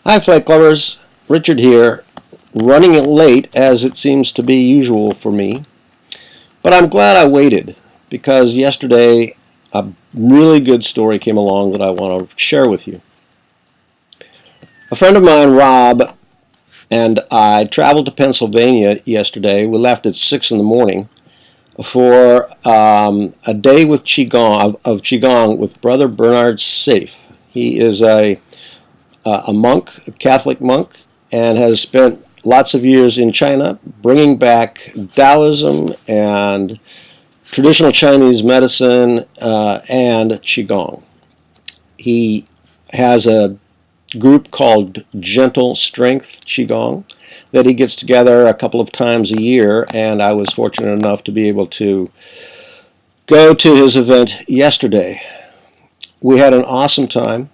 Hi, Flight Clubbers. Richard here, running it late as it seems to be usual for me. But I'm glad I waited because yesterday a really good story came along that I want to share with you. A friend of mine, Rob, and I traveled to Pennsylvania yesterday. We left at 6 in the morning for a day with Qigong with Brother Bernard Saif. He is a monk, a Catholic monk, and has spent lots of years in China bringing back Taoism and traditional Chinese medicine and Qigong. He has a group called Gentle Strength Qigong that he gets together a couple of times a year, and I was fortunate enough to be able to go to his event yesterday. We had an awesome time.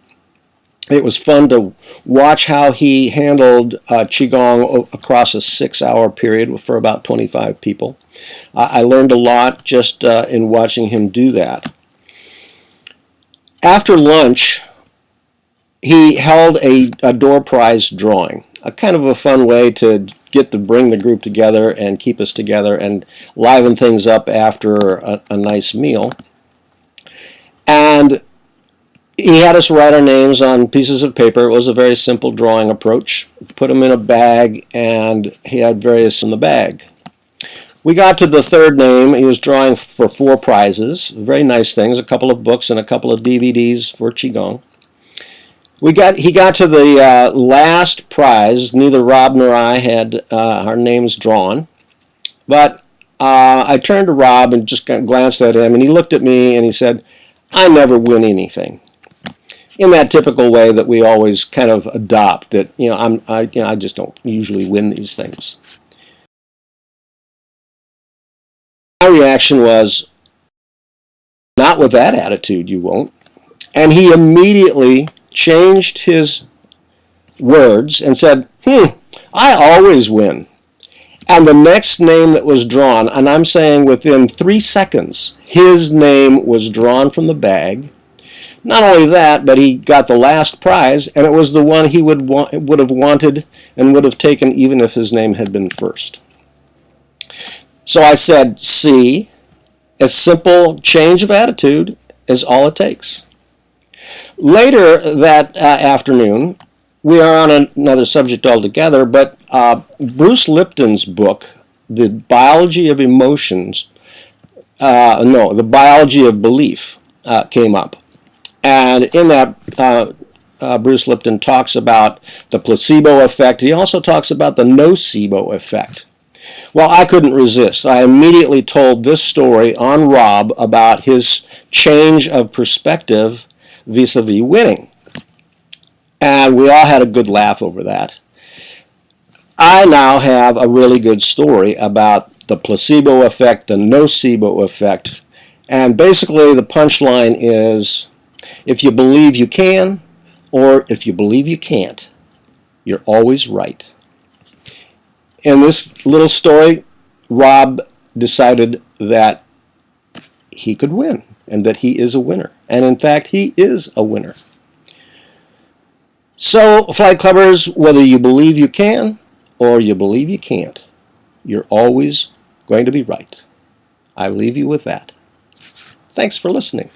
It was fun to watch how he handled Qigong across a 6-hour period for about 25 people. I learned a lot just in watching him do that. After lunch, he held a door prize drawing, a kind of a fun way to bring the group together and keep us together and liven things up after a nice meal. And he had us write our names on pieces of paper. It was a very simple drawing approach. Put them in a bag, and he had various in the bag. We got to the third name. He was drawing for 4 prizes, very nice things, a couple of books and a couple of DVDs for Qigong. He got to the last prize. Neither Rob nor I had our names drawn, but I turned to Rob and just glanced at him, and he looked at me and he said, "I never win anything." In that typical way that we always kind of adopt, that I just don't usually win these things. My reaction was, "Not with that attitude, you won't." And he immediately changed his words and said, "I always win." And the next name that was drawn, and I'm saying within 3 seconds, his name was drawn from the bag. Not only that, but he got the last prize, and it was the one he would have wanted and would have taken even if his name had been first. So I said, "See, a simple change of attitude is all it takes." Later that afternoon, we are on another subject altogether, but Bruce Lipton's book, The Biology of Emotions, The Biology of Belief, came up. And in that, Bruce Lipton talks about the placebo effect. He also talks about the nocebo effect. Well, I couldn't resist. I immediately told this story on Rob about his change of perspective vis-a-vis winning. And we all had a good laugh over that. I now have a really good story about the placebo effect, the nocebo effect. And basically the punchline is, if you believe you can, or if you believe you can't, you're always right. In this little story, Rob decided that he could win, and that he is a winner. And in fact, he is a winner. So, Flight Clubbers, whether you believe you can, or you believe you can't, you're always going to be right. I leave you with that. Thanks for listening.